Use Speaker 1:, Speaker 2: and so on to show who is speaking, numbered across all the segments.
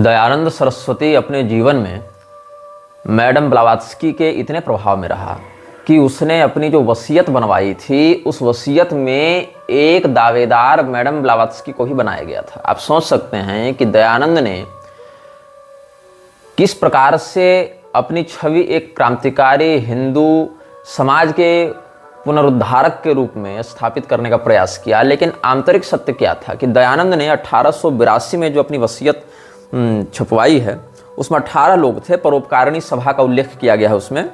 Speaker 1: दयानंद सरस्वती अपने जीवन में मैडम ब्लावात्स्की के इतने प्रभाव में रहा कि उसने अपनी जो वसीयत बनवाई थी उस वसीयत में एक दावेदार मैडम ब्लावात्स्की को ही बनाया गया था। आप सोच सकते हैं कि दयानंद ने किस प्रकार से अपनी छवि एक क्रांतिकारी हिंदू समाज के पुनरुद्धारक के रूप में स्थापित करने का प्रयास किया। लेकिन आंतरिक सत्य क्या था कि दयानंद ने 1882 में जो अपनी वसीयत छपवाई है उसमें 18 लोग थे। परोपकारिणी सभा का उल्लेख किया गया है उसमें।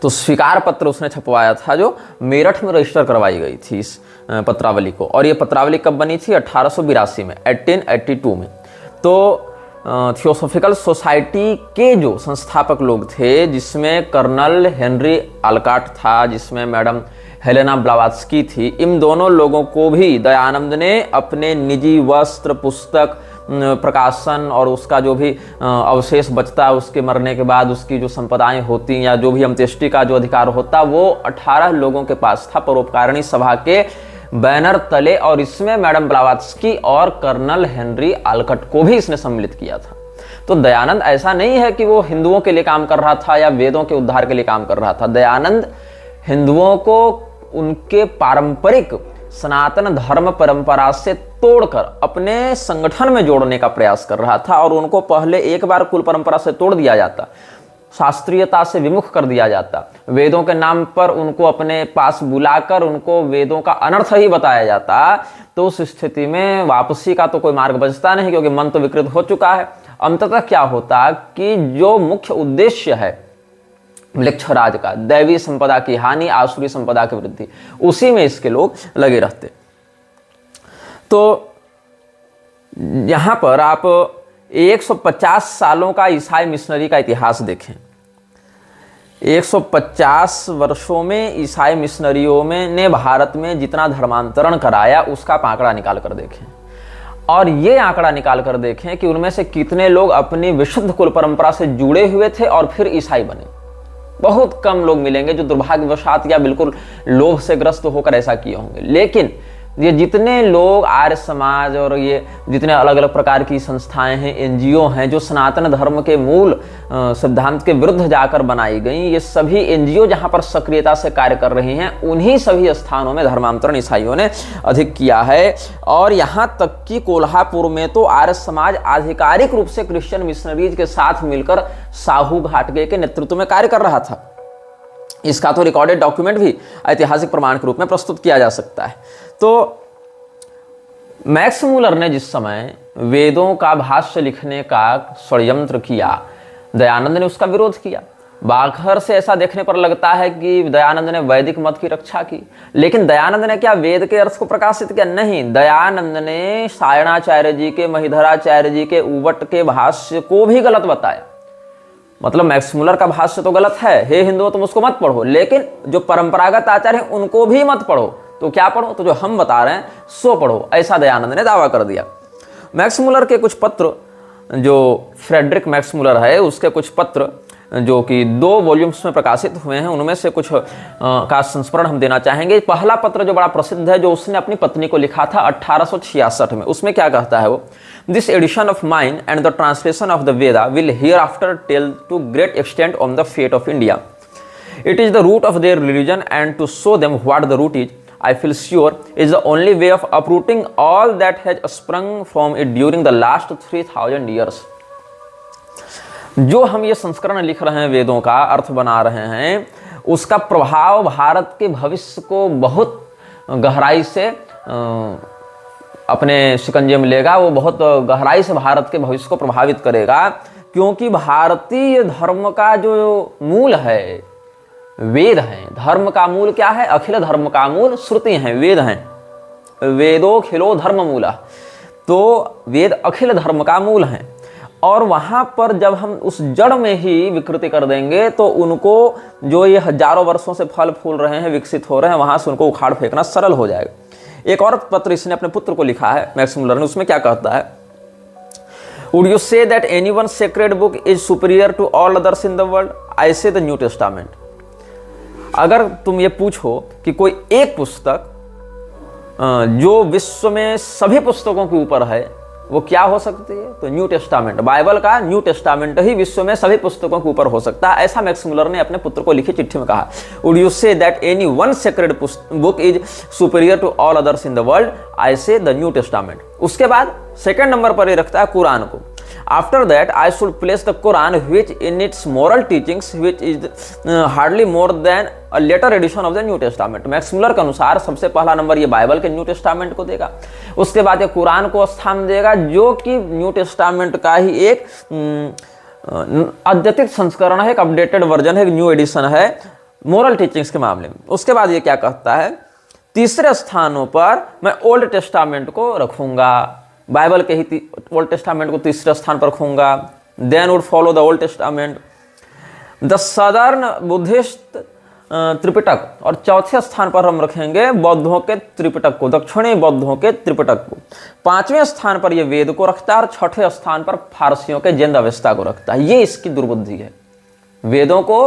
Speaker 1: तो स्वीकार पत्र उसने छपवाया था जो मेरठ में रजिस्टर करवाई गई थी इस पत्रावली को। और ये पत्रावली कब बनी थी? 1882 में, 1882 में। तो थियोसॉफिकल सोसाइटी के जो संस्थापक लोग थे, जिसमें कर्नल हेनरी आलकाट था, जिसमें मैडम हेलेना ब्लावात्स्की थी, इन दोनों लोगों को भी दयानंद ने अपने निजी वस्त्र, पुस्तक, प्रकाशन और उसका जो भी अवशेष बचता है उसके मरने के बाद उसकी जो संपदाएं होती या जो भी अंत्येष्टि का जो अधिकार होता वो 18 लोगों के पास था परोपकारिणी सभा के बैनर तले। और इसमें मैडम ब्लावात्स्की और कर्नल हेनरी आलकट को भी इसने सम्मिलित किया था। तो दयानंद ऐसा नहीं है कि वो हिंदुओं के लिए काम कर रहा था या वेदों के उद्धार के लिए काम कर रहा था। दयानंद हिंदुओं को उनके पारंपरिक सनातन धर्म परंपरा से तोड़कर अपने संगठन में जोड़ने का प्रयास कर रहा था। और उनको पहले एक बार कुल परंपरा से तोड़ दिया जाता, शास्त्रीयता से विमुख कर दिया जाता, वेदों के नाम पर उनको अपने पास बुलाकर उनको वेदों का अनर्थ ही बताया जाता, तो उस स्थिति में वापसी का तो कोई मार्ग बचता नहीं, क्योंकि मन तो विकृत हो चुका है। अंततः क्या होता कि जो मुख्य उद्देश्य है म्लेच्छराज का, दैवी संपदा की हानि, आसुरी संपदा की वृद्धि, उसी में इसके लोग लगे रहते। तो यहां पर आप 150 सालों का ईसाई मिशनरी का इतिहास देखें। 150 वर्षों में ईसाई मिशनरियों में ने भारत में जितना धर्मांतरण कराया उसका आंकड़ा निकाल कर देखें। और ये आंकड़ा निकाल कर देखें कि उनमें से कितने लोग अपनी विशुद्ध कुल परंपरा से जुड़े हुए थे और फिर ईसाई बने। बहुत कम लोग मिलेंगे जो दुर्भाग्यवशात या बिल्कुल लोभ से ग्रस्त होकर ऐसा किए होंगे। लेकिन ये जितने लोग आर्य समाज और ये जितने अलग अलग प्रकार की संस्थाएं हैं, एनजीओ हैं, जो सनातन धर्म के मूल सिद्धांत के विरुद्ध जाकर बनाई गई, ये सभी एनजीओ जहां पर सक्रियता से कार्य कर रही हैं, उन्हीं सभी स्थानों में धर्मांतरण ईसाइयों ने अधिक किया है। और यहां तक कि कोल्हापुर में तो आर्य समाज आधिकारिक रूप से क्रिश्चियन मिशनरीज के साथ मिलकर साहू घाटगे के नेतृत्व में कार्य कर रहा था। इसका तो रिकॉर्डेड डॉक्यूमेंट भी ऐतिहासिक प्रमाण के रूप में प्रस्तुत किया जा सकता है। तो मैक्स मूलर ने जिस समय वेदों का भाष्य लिखने का षड्यंत्र किया, दयानंद ने उसका विरोध किया। बाखर से ऐसा देखने पर लगता है कि दयानंद ने वैदिक मत की रक्षा की, लेकिन दयानंद ने क्या वेद के अर्थ को प्रकाशित किया? नहीं, दयानंद ने सायणाचार्य जी के, महिधराचार्य जी के, उवट के भाष्य को भी गलत बताया। मतलब मैक्स मूलर का भाष्य तो गलत है, हे हिंदुओं तुम उसको मत पढ़ो, लेकिन जो परंपरागत आचार्य हैं उनको भी मत पढ़ो। तो क्या पढ़ो? तो जो हम बता रहे हैं सो पढ़ो, ऐसा दयानंद ने दावा कर दिया। मैक्स मूलर के कुछ पत्र, जो फ्रेडरिक मैक्स मूलर है उसके कुछ पत्र जो कि 2 वॉल्यूम्स में प्रकाशित हुए हैं, उनमें से कुछ का संस्मरण हम देना चाहेंगे। पहला पत्र जो बड़ा प्रसिद्ध है, जो उसने अपनी पत्नी को लिखा था 1866 में, उसमें क्या कहता है वो? This edition of mine and the translation of the Veda will hereafter tell to great extent on the fate of India. It is the root of their religion, and to show them what the root is, I feel sure, is the only way of uprooting all that has sprung from it during the last 3000 years. जो हम ये संस्करण लिख रहे हैं, वेदों का अर्थ बना रहे हैं, उसका प्रभाव भारत के भविष्य को बहुत गहराई से अपने शिकंजे में लेगा। वो बहुत गहराई से भारत के भविष्य को प्रभावित करेगा, क्योंकि भारतीय धर्म का जो मूल है वेद हैं। धर्म का मूल क्या है? अखिल धर्म का मूल श्रुति हैं, वेद हैं। वेदो खिलो धर्म मूला, तो वेद अखिल धर्म का मूल हैं। और वहां पर जब हम उस जड़ में ही विकृति कर देंगे तो उनको, जो ये हजारों वर्षों से फल फूल रहे हैं, विकसित हो रहे हैं, वहां से उनको उखाड़ फेंकना सरल हो जाएगा। एक और पत्र इसने अपने पुत्र को लिखा है मैक्स मूलर ने, उसमें क्या कहता है? Would you say that anyone's sacred book is superior to all others in the world? I say the New Testament. अगर तुम ये पूछो कि कोई एक पुस्तक जो विश्व में सभी पुस्तकों के ऊपर है, वो क्या हो सकती है? तो न्यू टेस्टामेंट, बाइबल का न्यू टेस्टामेंट ही विश्व में सभी पुस्तकों के ऊपर हो सकता है, ऐसा मैक्स मुलर ने अपने पुत्र को लिखी चिट्ठी में कहा। Would you say that any one sacred book is superior to all others in the world? I say the new testament. उसके बाद सेकंड नंबर पर ये रखता है कुरान को। After that, I should place the Quran, which in its moral teachings, which is hardly more than a later edition of the New Testament. Max Muller के अनुसार सबसे पहला नंबर ये बाइबल के न्यू टेस्टामेंट को देगा, उसके बाद ये कुरान को स्थान देगा, जो कि न्यू टेस्टामेंट का ही एक अद्यतित संस्करण है, एक अपडेटेड वर्जन है, एक न्यू एडिशन है मोरल टीचिंग्स के मामले में। उसके बाद ये क्या कहता है, तीसरे स्थानों पर मैं ओल्ड टेस्टामेंट को रखूंगा, बाइबल के ही ओल्ड टेस्टामेंट को तीसरे स्थान पर रखूंगा। Then would follow the Old Testament, the southern Buddhist Tripitaka, और चौथे स्थान पर हम रखेंगे बौद्धों के त्रिपिटक को, दक्षिणी बौद्धों के त्रिपिटक को। पांचवें स्थान पर यह वेद को रखता है और छठे स्थान पर फारसियों के जैन अवस्था को रखता है। ये इसकी दुर्बुद्धि है। वेदों को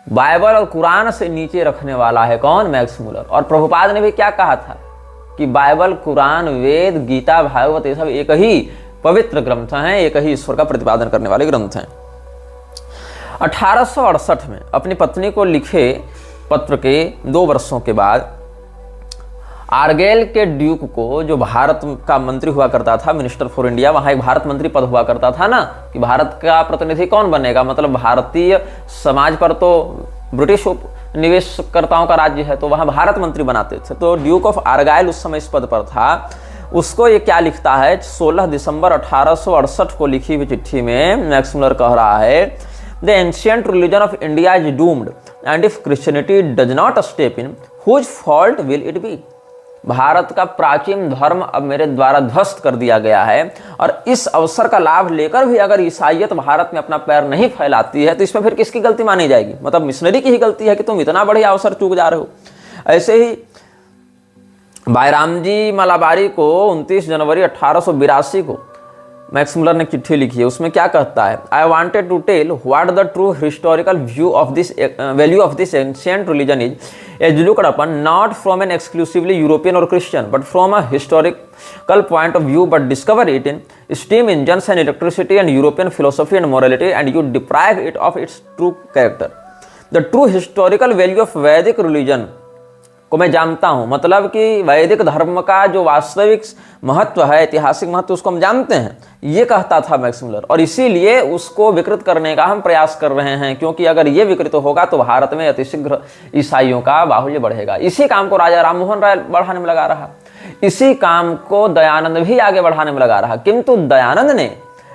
Speaker 1: बाइबल और कुरान से नीचे रखने वाला है कौन? Max Muller. और प्रभुपाद ने भी क्या कहा था कि बाइबल, कुरान, वेद, गीता, भागवत ये सब एक ही पवित्र ग्रंथ हैं, एक ही ईश्वर का प्रतिपादन करने वाले ग्रंथ हैं। 1868 में अपनी पत्नी को लिखे पत्र के 2 वर्षों के बाद आर्गेल के ड्यूक को, जो भारत का मंत्री हुआ करता था, मिनिस्टर फॉर इंडिया, वहां एक भारत मंत्री पद हुआ करता था ना, कि भारत का प्रतिनिधि कौन बनेगा, मतलब भारतीय समाज पर तो ब्रिटिश निवेशकर्ताओं का राज्य है, तो वहां भारत मंत्री बनाते थे। तो ड्यूक ऑफ आर्गाइल उस समय इस पद पर था। उसको ये क्या लिखता है, 16 दिसंबर 1868 को लिखी हुई चिट्ठी में मैक्स मुलर कह रहा है, the ancient religion of India is doomed and if Christianity does not step in, whose fault will it be? Bharat का प्राचीन धर्म अब मेरे द्वारा ध्वस्त कर दिया गया है, और इस अवसर का लाभ लेकर भी अगर ईसाइयत भारत में अपना पैर नहीं फैलाती है तो इसमें फिर किसकी गलती मानी जाएगी? मतलब मिशनरी की ही गलती है कि तुम इतना बढ़िया अवसर चूक जा रहे हो। ऐसे ही बायरामजी मलाबारी को 29 जनवरी 1882 को मैक्स मुलर ने चिट्ठी लिखी है। उसमें क्या कहता है, I wanted to tell what the true historical view of this value of this ancient religion is as looked upon not from an exclusively European और Christian but from a historical point of view, but discover it in steam engines and electricity and European philosophy and morality and you deprive it of its true character. The true historical value of Vedic religion को मैं जानता हूं, मतलब कि वैदिक धर्म का जो वास्तविक महत्व है, ऐतिहासिक महत्व, उसको हम जानते हैं, ये कहता था मैक्स मुलर। और इसीलिए उसको विकृत करने का हम प्रयास कर रहे हैं, क्योंकि अगर ये विकृत होगा तो भारत में अतिशीघ्र ईसाइयों का बाहुल्य बढ़ेगा। इसी काम को राजा राम मोहन राय बढ़ाने में लगा रहा, इसी काम को दयानंद भी आगे बढ़ाने में लगा रहा, किंतु दयानंद ने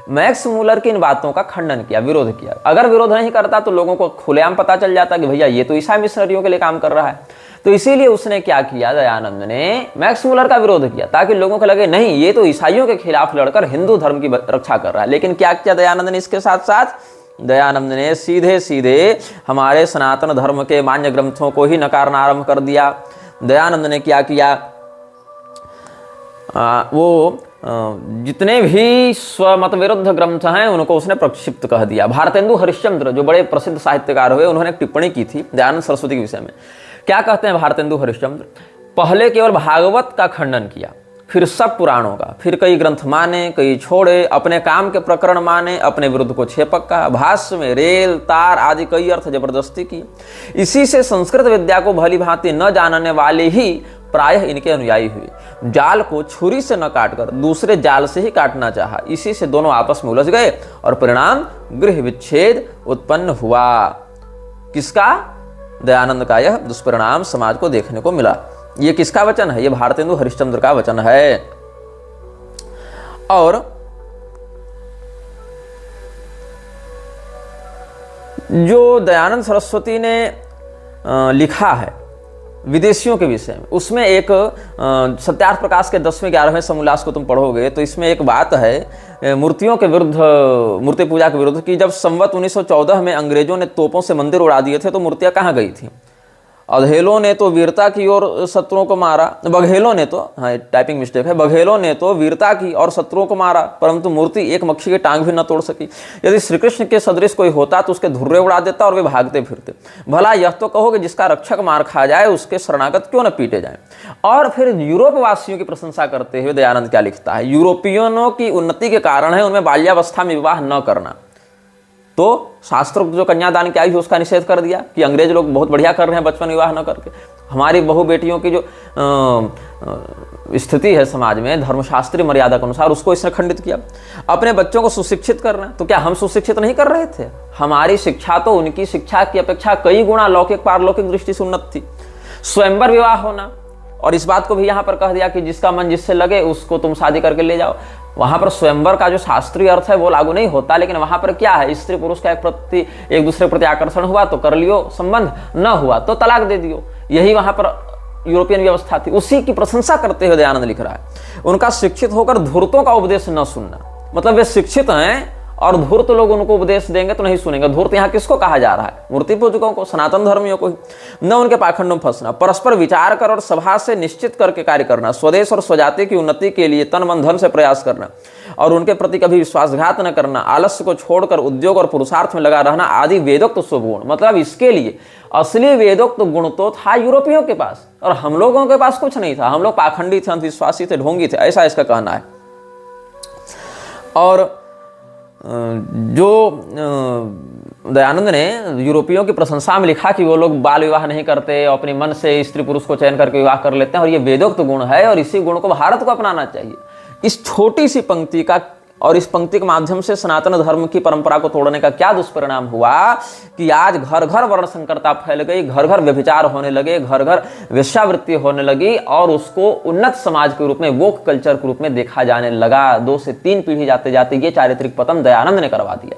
Speaker 1: मैक्स मुलर की इन बातों का खंडन किया, विरोध किया। अगर विरोध नहीं करता तो लोगों को खुलेआम पता चल जाता कि भैया ये तो ईसाई मिशनरियों के लिए काम कर रहा है। तो इसीलिए उसने क्या किया, दयानंद ने मैक्स मुलर का विरोध किया, ताकि लोगों को लगे नहीं ये तो ईसाइयों के खिलाफ लड़कर हिंदू धर्म की रक्षा कर रहा है। लेकिन क्या किया दयानंद ने इसके साथ साथ? दयानंद ने सीधे सीधे हमारे सनातन धर्म के मान्य ग्रंथों को ही नकारना आरंभ कर दिया। दयानंद ने क्या किया, वो जितने भी स्वमत विरुद्ध ग्रंथ हैं उनको उसने प्रक्षिप्त कह दिया। भारतेंदु हरिश्चंद्र जो बड़े प्रसिद्ध साहित्यकार हुए, उन्होंने एक टिप्पणी की थी दयानंद सरस्वती के विषय में। क्या कहते हैं भारतेंदु हरिश्चंद्र, पहले केवल भागवत का खंडन किया, फिर सब पुराणों का, फिर कई ग्रंथ माने, कई छोड़े, अपने काम के प्रकरण माने, अपने विरुद्ध को छेपक कहा, भाष्य में रेल तार आदि कई अर्थ जबरदस्ती की। इसी से संस्कृत विद्या को भली भांति न जानने वाले ही प्रायः इनके अनुयायी हुए। जाल को छुरी से न काटकर दूसरे जाल से ही काटना चाहा, इसी से दोनों आपस में उलझ गए और परिणाम गृह विच्छेद उत्पन्न हुआ। किसका? दयानंद का यह दुष्परिणाम समाज को देखने को मिला। ये किसका वचन है? ये भारतेंदु हरिश्चंद्र का वचन है। और जो दयानंद सरस्वती ने लिखा है विदेशियों के विषय में, उसमें एक सत्यार्थ प्रकाश के 10वें 11वें समोल्लास को तुम पढ़ोगे तो इसमें एक बात है मूर्तियों के विरुद्ध, मूर्ति पूजा के विरुद्ध, कि जब संवत 1914 में अंग्रेजों ने तोपों से मंदिर उड़ा दिए थे तो मूर्तियां कहाँ गई थी? अधेलों ने तो वीरता की और शत्रुओं को मारा, बघेलों ने तो, हाँ टाइपिंग मिस्टेक है, बघेलों ने तो वीरता की और शत्रुओं को मारा, परंतु मूर्ति एक मक्खी की टांग भी न तोड़ सकी। यदि श्री कृष्ण के सदृश कोई होता तो उसके धुर्रे उड़ा देता और वे भागते फिरते। भला यह तो कहो कि जिसका रक्षक मार खा जाए उसके शरणागत क्यों न पीटे जाए। और फिर यूरोप वासियों की प्रशंसा करते हुए दयानंद क्या लिखता है, यूरोपियनों की उन्नति के कारण है उनमें बाल्यावस्था में विवाह न करना। तो शास्त्र जो कन्यादान की आई है उसका निषेध कर दिया कि अंग्रेज लोग बहुत बढ़िया कर रहे हैं बचपन विवाह न करके। हमारी बहु बेटियों की जो स्थिति है समाज में धर्मशास्त्रीय मर्यादा के अनुसार, उसको इसने खंडित किया। अपने बच्चों को सुशिक्षित करना, तो क्या हम सुशिक्षित नहीं कर रहे थे? हमारी शिक्षा तो उनकी शिक्षा की अपेक्षा कई गुना लौकिक पारलौकिक दृष्टि से उन्नत थी। स्वयंवर विवाह होना, और इस बात को भी यहाँ पर कह दिया कि जिसका मन जिससे लगे उसको तुम शादी करके ले जाओ। वहां पर स्वयंवर का जो शास्त्रीय अर्थ है वो लागू नहीं होता, लेकिन वहां पर क्या है, स्त्री पुरुष का एक दूसरे के प्रति आकर्षण हुआ तो कर लियो संबंध, न हुआ तो तलाक दे दियो। यही वहां पर यूरोपियन व्यवस्था थी। उसी की प्रशंसा करते हुए दयानंद लिख रहा है, उनका शिक्षित होकर धूर्तों का उपदेश न सुनना। मतलब वे शिक्षित हैं और धूर्त लोग उनको उपदेश देंगे तो नहीं सुनेंगे। धूर्त यहाँ किसको कहा जा रहा है? मूर्ति पूजकों को, सनातन धर्मियों को। न उनके पाखंडों में फंसना, परस्पर विचार कर और सभा से निश्चित करके कार्य करना, स्वदेश और स्वजाति की उन्नति के लिए तन मन धन से प्रयास करना और उनके प्रति कभी विश्वासघात न करना, आलस्य को छोड़कर उद्योग और पुरुषार्थ में लगा रहना आदि वेदोक्त शुभ गुण। मतलब इसके लिए असली वेदोक्त गुण तो था यूरोपियों के पास, और हम लोगों के पास कुछ नहीं था। हम लोग पाखंडी थे, अंधविश्वासी थे, ढोंगी थे, ऐसा इसका कहना है। और जो दयानंद ने यूरोपियों की प्रशंसा में लिखा कि वो लोग बाल विवाह नहीं करते, अपने मन से स्त्री पुरुष को चयन करके विवाह कर लेते हैं, और ये वेदोक्त गुण है और इसी गुण को भारत को अपनाना चाहिए। इस छोटी सी पंक्ति का और इस पंक्ति के माध्यम से सनातन धर्म की परंपरा को तोड़ने का क्या दुष्परिणाम हुआ कि आज घर घर वर्ण संकरता फैल गई, घर घर व्यभिचार होने लगे, घर घर वेश्यावृत्ति होने लगी, और उसको उन्नत समाज के रूप में, वोक कल्चर के रूप में देखा जाने लगा। 2 से 3 पीढ़ी जाते जाते ये चारित्रिक पतन दयानंद ने करवा दिया।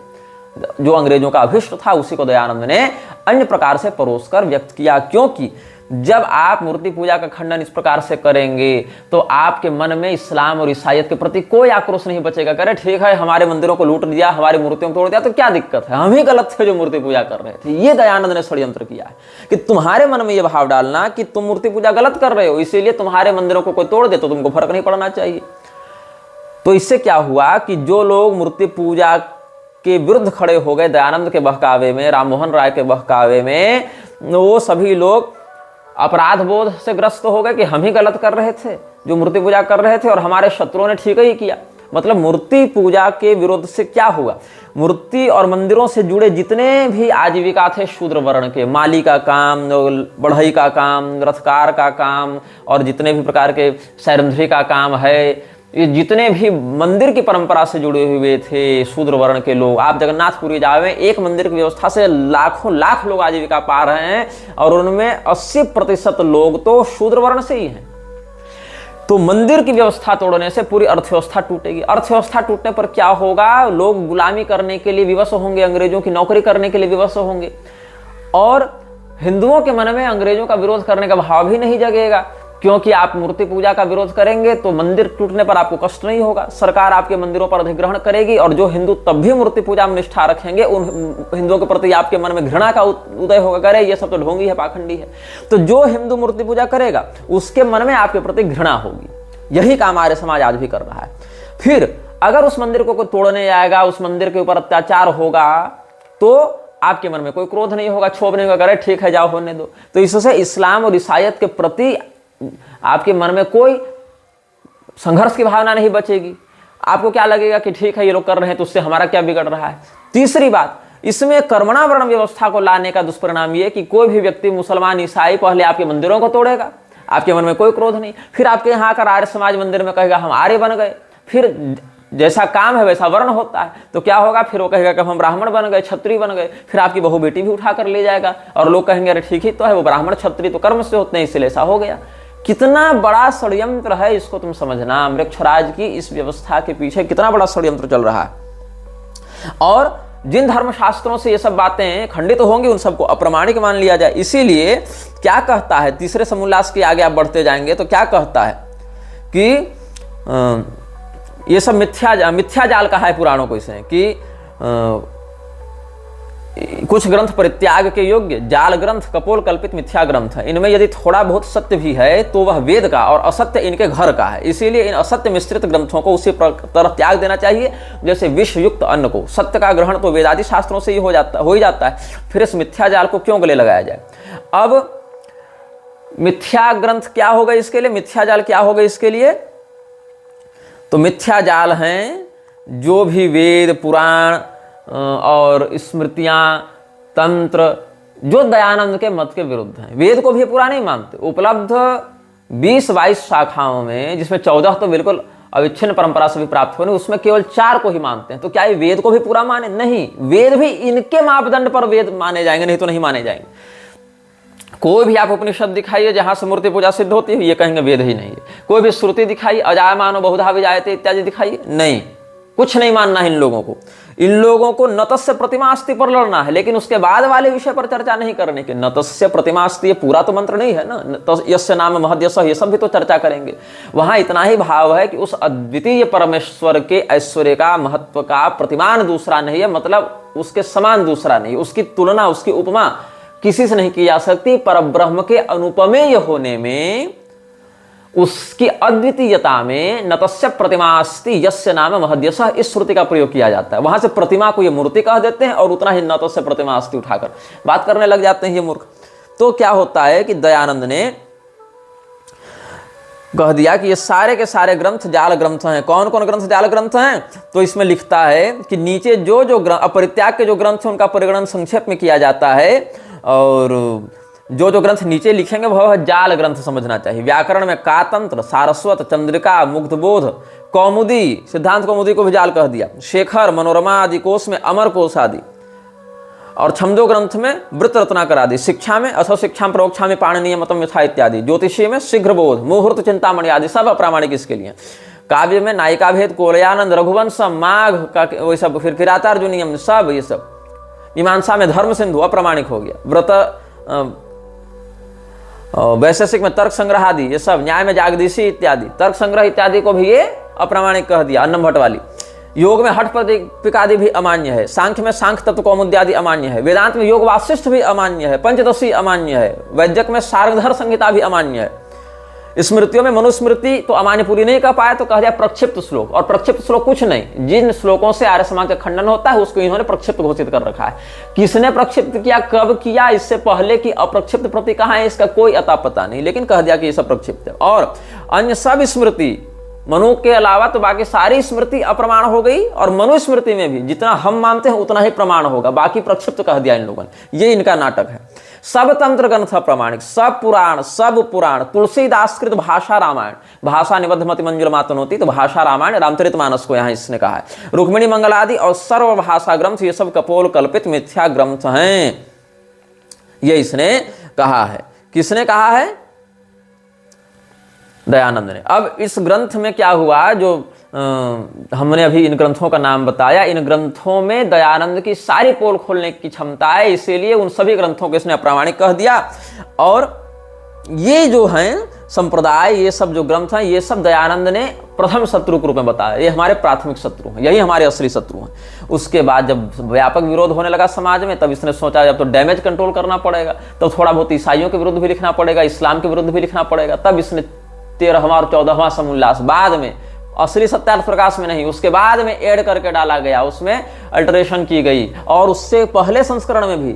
Speaker 1: जो अंग्रेजों का अभिष्ट था उसी को दयानंद ने अन्य प्रकार से परोसकर व्यक्त किया। क्योंकि जब आप मूर्ति पूजा का खंडन इस प्रकार से करेंगे तो आपके मन में इस्लाम और ईसाईयत के प्रति कोई आक्रोश नहीं बचेगा। करे ठीक है, हमारे मंदिरों को लूट दिया, हमारी मूर्तियों को तोड़ दिया, तो क्या दिक्कत है, हम ही गलत थे जो मूर्ति पूजा कर रहे थे। ये दयानंद ने षड्यंत्र किया है कि तुम्हारे मन में यह भाव डालना कि तुम मूर्ति पूजा गलत कर रहे हो, इसीलिए तुम्हारे मंदिरों को कोई तोड़ दे तो तुमको फर्क नहीं पड़ना चाहिए। तो इससे क्या हुआ कि जो लोग मूर्ति पूजा के विरुद्ध खड़े हो गए दयानंद के बहकावे में, राममोहन राय के बहकावे में, वो सभी लोग अपराध बोध से ग्रस्त हो गए कि हम ही गलत कर रहे थे जो मूर्ति पूजा कर रहे थे, और हमारे शत्रुओं ने ठीक ही किया। मतलब मूर्ति पूजा के विरोध से क्या हुआ, मूर्ति और मंदिरों से जुड़े जितने भी आजीविका थे शूद्र वर्ण के, माली का काम, बढ़ई का काम, रथकार का काम, और जितने भी प्रकार के सैरंध्री का काम है, ये जितने भी मंदिर की परंपरा से जुड़े हुए थे शूद्र वर्ण के लोग, आप जगन्नाथपुरी जावे, एक मंदिर की व्यवस्था से लाखों लाख लोग आजीविका पा रहे हैं, और उनमें 80% लोग तो शूद्र वर्ण से ही हैं। तो मंदिर की व्यवस्था तोड़ने से पूरी अर्थव्यवस्था टूटेगी। अर्थव्यवस्था टूटने पर क्या होगा, लोग गुलामी करने के लिए विवश होंगे, अंग्रेजों की नौकरी करने के लिए विवश होंगे, और हिंदुओं के मन में अंग्रेजों का विरोध करने का भाव भी नहीं जगेगा। क्योंकि आप मूर्ति पूजा का विरोध करेंगे तो मंदिर टूटने पर आपको कष्ट नहीं होगा, सरकार आपके मंदिरों पर अधिग्रहण करेगी, और जो हिंदू तब भी मूर्ति पूजा में निष्ठा रखेंगे उन हिंदुओं के प्रति आपके मन में घृणा का उदय होगा, करे ये सब तो ढोंगी है, पाखंडी है। तो जो हिंदू मूर्ति पूजा करेगा उसके मन में आपके प्रति घृणा होगी। यही काम आर्य समाज आज भी कर रहा है। फिर अगर उस मंदिर को कोई तोड़ने आएगा, उस मंदिर के ऊपर अत्याचार होगा, तो आपके मन में कोई क्रोध नहीं होगा, क्षोभ नहीं होगा, करे ठीक है जाओ होने दो। तो इससे इस्लाम और ईसाईयत के प्रति आपके मन में कोई संघर्ष की भावना नहीं बचेगी। आपको क्या लगेगा कि ठीक है ये लोग कर रहे हैं तो उससे हमारा क्या बिगड़ रहा है। तीसरी बात, इसमें कर्मणा वर्ण व्यवस्था को लाने का दुष्परिणाम ये कि कोई भी व्यक्ति मुसलमान ईसाई पहले आपके मंदिरों को तोड़ेगा, आपके मन में कोई क्रोध नहीं, फिर आपके यहाँ आकर आर्य समाज मंदिर में कहेगा हम आर्य बन गए, फिर जैसा काम है वैसा वर्ण होता है, तो क्या होगा, फिर वो कहेगा कि हम ब्राह्मण बन गए, क्षत्रिय बन गए, फिर आपकी बहु बेटी भी उठा कर ले जाएगा, और लोग कहेंगे अरे ठीक ही तो है, वो ब्राह्मण क्षत्रिय तो कर्म से होते हैं इसलिए ऐसा हो गया। कितना बड़ा षड्यंत्र है इसको तुम समझना, वृक्षराज की इस व्यवस्था के पीछे कितना बड़ा षड्यंत्र चल रहा है। और जिन धर्मशास्त्रों से ये सब बातें खंडित तो होंगी उन सबको अप्रमाणिक मान लिया जाए। इसीलिए क्या कहता है, तीसरे समोल्लास के आगे आप बढ़ते जाएंगे तो क्या कहता है कि ये सब मिथ्या जाल कहा है पुराणों को इसे, कि कुछ ग्रंथ परित्याग के योग्य, जाल ग्रंथ, कपोल कल्पित मिथ्या ग्रंथ है। इनमें यदि थोड़ा बहुत सत्य भी है तो वह वेद का, और असत्य इनके घर का है। इसीलिए इन असत्य मिश्रित ग्रंथों को उसी तरह त्याग देना चाहिए जैसे विष युक्त अन्न को। सत्य का ग्रहण तो वेदादि शास्त्रों से ही हो ही जाता है, फिर इस मिथ्या जाल को क्यों गले लगाया जाए। अब मिथ्या ग्रंथ क्या होगा इसके लिए, मिथ्या जाल क्या होगा इसके लिए? तो मिथ्या जाल हैं जो भी वेद, पुराण और स्मृतियां, तंत्र, जो दयानंद के मत के विरुद्ध हैं। वेद को भी पूरा नहीं मानते। उपलब्ध 20-22 शाखाओं में, जिसमें 14 तो बिल्कुल अविच्छिन्न परंपरा से भी प्राप्त होने, उसमें केवल 4 को ही मानते हैं। तो क्या ये वेद को भी पूरा माने? नहीं, वेद भी इनके मापदंड पर वेद माने जाएंगे, नहीं तो नहीं माने जाएंगे। कोई भी आप उपनिषद दिखाइए जहां से मूर्ति पूजा सिद्ध होती है, ये कहेंगे वेद ही नहीं है। कोई भी श्रुति दिखाइए, अजायमानो बहुधा विजायते इत्यादि दिखाइए, नहीं, कुछ नहीं मानना है इन लोगों को। इन लोगों को नतस्य प्रतिमास्ति पर लड़ना है, लेकिन उसके बाद वाले विषय पर चर्चा नहीं करने की। नतस्य प्रतिमास्ति ये पूरा तो मंत्र नहीं है ना, यस्य नाम महद्यस, ये सब भी तो चर्चा करेंगे। वहां इतना ही भाव है कि उस अद्वितीय परमेश्वर के ऐश्वर्य का, महत्व का प्रतिमान दूसरा नहीं है, मतलब उसके समान दूसरा नहीं, उसकी तुलना, उसकी उपमा किसी से नहीं की जा सकती। परब्रह्म के अनुपमेय होने में, उसकी अद्वितीयता में नतस्य प्रतिमास्ति यस्य नाम महद्यस, इस श्रुति का प्रयोग किया जाता है। वहां से प्रतिमा को ये मूर्ति कह देते हैं और उतना ही नतस्य प्रतिमास्ति उठाकर बात करने लग जाते हैं ये मूर्ख। तो क्या होता है कि दयानंद ने कह दिया कि ये सारे के सारे ग्रंथ जाल ग्रंथ हैं। कौन कौन ग्रंथ जाल ग्रंथ हैं? तो इसमें लिखता है कि नीचे जो जो अपरित्याग के जो ग्रंथ हैं उनका परिगणन संक्षेप में किया जाता है, और जो जो ग्रंथ नीचे लिखेंगे वह जाल ग्रंथ समझना चाहिए। व्याकरण में कातंत्र, सारस्वत, चंद्रिका, मुग्धबोध, कौमुदी, सिद्धांत कौमुदी को भी जाल कह दिया, शेखर, मनोरमा आदि कोश में अमर कोश आदि, और छंदो ग्रंथ में वृत्त रत्नाकर आदि, शिक्षा में अथो शिक्षा प्रोक्षा में पाणिनीय मतम यथा इत्यादि, ज्योतिषी में शीघ्र बोध, मुहूर्त चिंतामणि आदि सब अप्रामाणिक इसके लिए। काव्य में नायिका भेद, कोलयानंद, रघुवंश, माघ का वही सब, फिर किरातार्जुनियम सब, ये सब। मीमांसा में धर्म सिंधु अप्रामाणिक हो गया। व्रत वैशेषिक में तर्क संग्रह आदि, ये सब। न्याय में जागदीशी इत्यादि, तर्क संग्रह इत्यादि को भी ये अप्रामाणिक कह दिया, अन्नम भट्ट वाली। योग में हठ प्रतिपिकादि भी अमान्य है। सांख्य में सांख्य तत्व कौमुदी आदि अमान्य है। वेदांत में योग वासिष्ठ भी अमान्य है। पंचदशी अमान्य है। वैद्यक में सारंगधर संहिता भी अमान्य है। स्मृतियों में मनुस्मृति तो अमान्य पूरी नहीं कर पाया, तो कह दिया प्रक्षिप्त श्लोक। और प्रक्षिप्त श्लोक कुछ नहीं, जिन श्लोकों से आर्य समाज का खंडन होता है उसको इन्होंने प्रक्षिप्त घोषित कर रखा है। किसने प्रक्षिप्त किया, कब किया, इससे पहले की अप्रक्षिप्त प्रति कहां है, इसका कोई अता पता नहीं, लेकिन कह दिया कि ये सब प्रक्षिप्त है। और अन्य सब स्मृति, मनु के अलावा तो बाकी सारी स्मृति अप्रमाण हो गई, और मनुस्मृति में भी जितना हम मानते हैं उतना ही प्रमाण होगा, बाकी प्रक्षिप्त कह दिया इन लोगों ने। ये इनका नाटक है। सब तंत्र ग्रंथ प्रमाणिक, सब पुराण, तुलसीदासकृत भाषा रामायण, भाषा निबद्ध मति मंजुल मातनोती, तो भाषा रामायण, रामचरितमानस को यहाँ इसने कहा है। रुक्मिणी मंगल आदि और सर्व भाषा ग्रंथ ये सब कपोल कल्पित मिथ्या ग्रंथ हैं, ये इसने कहा है। किसने कहा है? दयानंद ने। अब इस ग्रंथ में क्या हुआ, जो हमने अभी इन ग्रंथों का नाम बताया, इन ग्रंथों में दयानंद की सारी पोल खोलने की क्षमता है, इसीलिए उन सभी ग्रंथों को इसने अप्रामाणिक कह दिया। और ये जो हैं संप्रदाय, ये सब जो ग्रंथ हैं, ये सब दयानंद ने प्रथम शत्रु के रूप में बताया। ये हमारे प्राथमिक शत्रु हैं, यही हमारे असली शत्रु हैं। उसके बाद जब व्यापक विरोध होने लगा समाज में, तब इसने सोचा जब तो डैमेज कंट्रोल करना पड़ेगा, तो थोड़ा बहुत ईसाइयों के विरुद्ध भी लिखना पड़ेगा, इस्लाम के विरुद्ध भी लिखना पड़ेगा। तब इसने 13वां और 14वां समोल्लास, बाद में असली सत्यार्थ प्रकाश में नहीं, उसके बाद में ऐड करके डाला गया, उसमें अल्टरेशन की गई। और उससे पहले संस्करण में भी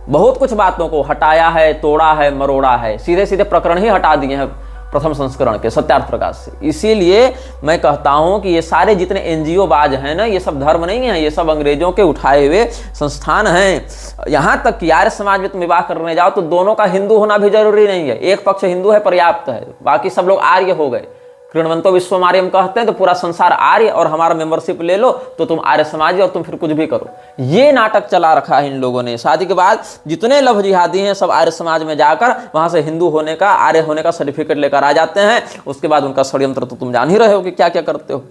Speaker 1: बहुत कुछ बातों को हटाया है, तोड़ा है, मरोड़ा है, सीधे सीधे प्रकरण ही हटा दिए हैं प्रथम संस्करण के सत्यार्थ प्रकाश से। इसीलिए मैं कहता हूं कि ये सारे जितने एनजीओ बाज हैं ना, ये सब धर्म नहीं है, ये सब अंग्रेजों के उठाए हुए संस्थान हैं। यहां तक कि आर्य समाज में तुम विवाह करने जाओ तो दोनों का हिंदू होना भी जरूरी नहीं है, एक पक्ष हिंदू है पर्याप्त है, बाकी सब लोग आर्य हो गए। कृणवंतो विश्वमार्यम कहते हैं, तो पूरा संसार आर्य, और हमारा मेंबरशिप ले लो तो तुम आर्य समाजी, और तुम फिर कुछ भी करो। ये नाटक चला रखा है इन लोगों ने। शादी के बाद जितने लव जिहादी हैं सब आर्य समाज में जाकर वहां से हिंदू होने का, आर्य होने का सर्टिफिकेट लेकर आ जाते हैं। उसके बाद उनका षड्यंत्र तो तुम जान ही रहे हो कि क्या क्या करते हो।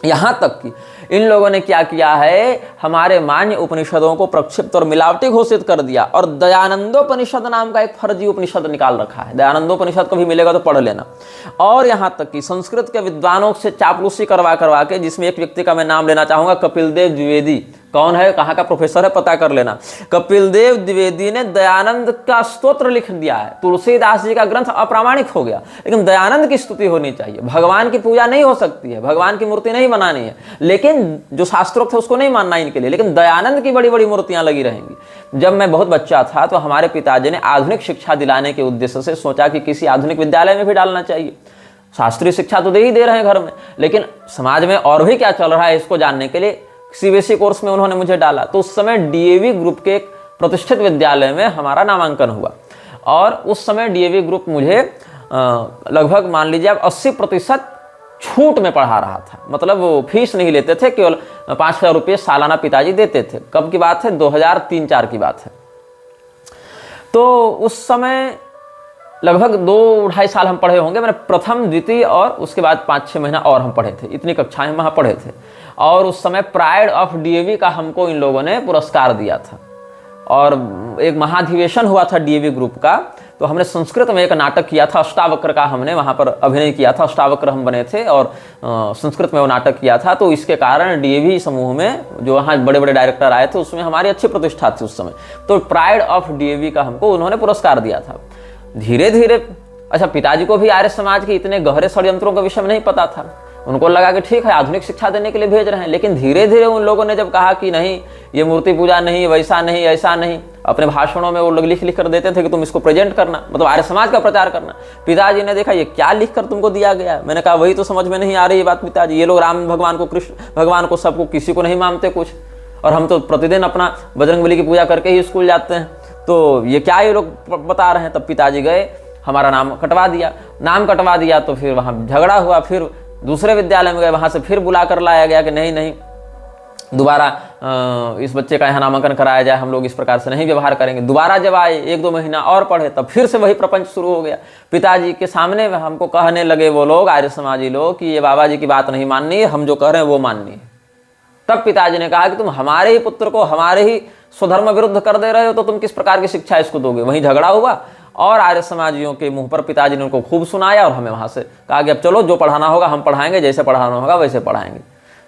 Speaker 1: यहां तक कि इन लोगों ने क्या किया है, हमारे मान्य उपनिषदों को प्रक्षिप्त और मिलावटी घोषित कर दिया, और दयानंदोपनिषद नाम का एक फर्जी उपनिषद निकाल रखा है। दयानंदोपनिषद को भी मिलेगा तो पढ़ लेना। और यहां तक कि संस्कृत के विद्वानों से चापलूसी करवा के, जिसमें एक व्यक्ति का मैं नाम लेना चाहूंगा, कपिल देव द्विवेदी, कौन है, कहाँ का प्रोफेसर है, पता कर लेना। कपिल देव द्विवेदी ने दयानंद का स्तोत्र लिख दिया है। तुलसीदास जी का ग्रंथ अप्रामाणिक हो गया, लेकिन दयानंद की स्तुति होनी चाहिए। भगवान की पूजा नहीं हो सकती है, भगवान की मूर्ति नहीं बनानी है, लेकिन जो शास्त्रोक्त है उसको नहीं मानना इनके लिए, लेकिन दयानंद की बड़ी बड़ी मूर्तियां लगी रहेंगी। जब मैं बहुत बच्चा था तो हमारे पिताजी ने आधुनिक शिक्षा दिलाने के उद्देश्य से सोचा कि किसी आधुनिक विद्यालय में भी डालना चाहिए। शास्त्रीय शिक्षा तो दे ही दे रहे हैं घर में, लेकिन समाज में और भी क्या चल रहा है इसको जानने के लिए सीबीएसई कोर्स में उन्होंने मुझे डाला। तो उस समय डीएवी ग्रुप के एक प्रतिष्ठित विद्यालय में हमारा नामांकन हुआ, और उस समय डीएवी ग्रुप मुझे लगभग मान लीजिए आप 80% छूट में पढ़ा रहा था। मतलब वो फीस नहीं लेते थे, केवल 5,000 रुपये सालाना पिताजी देते थे। कब की बात है, 2003-4 की बात है। तो उस समय लगभग 2-2.5 साल हम पढ़े होंगे। मैंने प्रथम, द्वितीय और उसके बाद 5-6 महीना और हम पढ़े थे, इतनी कक्षाएं हम वहाँ पढ़े थे। और उस समय प्राइड ऑफ डीएवी का हमको इन लोगों ने पुरस्कार दिया था, और एक महाधिवेशन हुआ था डीएवी ग्रुप का। तो हमने संस्कृत में एक नाटक किया था, अष्टावक्र का हमने वहाँ पर अभिनय किया था, अष्टावक्र हम बने थे, और संस्कृत में वो नाटक किया था। तो इसके कारण डीएवी समूह में जो वहाँ बड़े बड़े डायरेक्टर आए थे उसमें हमारी अच्छी प्रतिष्ठा थी उस समय। तो प्राइड ऑफ डीएवी का हमको उन्होंने पुरस्कार दिया था। धीरे धीरे, अच्छा, पिताजी को भी आर्य समाज के इतने गहरे षड्यंत्रों के विषय में नहीं पता था। उनको लगा कि ठीक है आधुनिक शिक्षा देने के लिए भेज रहे हैं, लेकिन धीरे धीरे उन लोगों ने जब कहा कि नहीं, ये मूर्ति पूजा नहीं, वैसा नहीं, ऐसा नहीं, अपने भाषणों में वो लोग लिख लिख कर देते थे कि तुम इसको प्रेजेंट करना, मतलब आर्य समाज का प्रचार करना। पिताजी ने देखा ये क्या लिख कर तुमको दिया गया। मैंने कहा वही तो समझ में नहीं आ रही ये बात पिताजी, ये लोग राम भगवान को, कृष्ण भगवान को, सबको, किसी को नहीं मानते कुछ, और हम तो प्रतिदिन अपना बजरंगबली की पूजा करके ही स्कूल जाते हैं, तो ये क्या ये लोग बता रहे हैं। तब पिताजी गए, हमारा नाम कटवा दिया। तो फिर वहाँ झगड़ा हुआ, फिर दूसरे विद्यालय में गए, वहाँ से फिर बुला कर लाया गया कि नहीं नहीं, दोबारा इस बच्चे का यहाँ नामांकन कराया जाए, हम लोग इस प्रकार से नहीं व्यवहार करेंगे। दोबारा जब आए, 1-2 महीना और पढ़े, तब फिर से वही प्रपंच शुरू हो गया। पिताजी के सामने हमको कहने लगे वो लोग, आर्य समाजी लोग, कि ये बाबा जी की बात नहीं माननी है, हम जो कह रहे हैं वो माननी है। तब पिताजी ने कहा कि तुम हमारे ही पुत्र को हमारे ही स्वधर्म विरुद्ध कर दे रहे हो, तो तुम किस प्रकार की शिक्षा इसको दोगे। वहीं झगड़ा हुआ, और आर्य समाजियों के मुंह पर पिताजी ने उनको खूब सुनाया, और हमें वहां से कहा कि अब चलो जो पढ़ाना होगा हम पढ़ाएंगे, जैसे पढ़ाना होगा वैसे पढ़ाएंगे।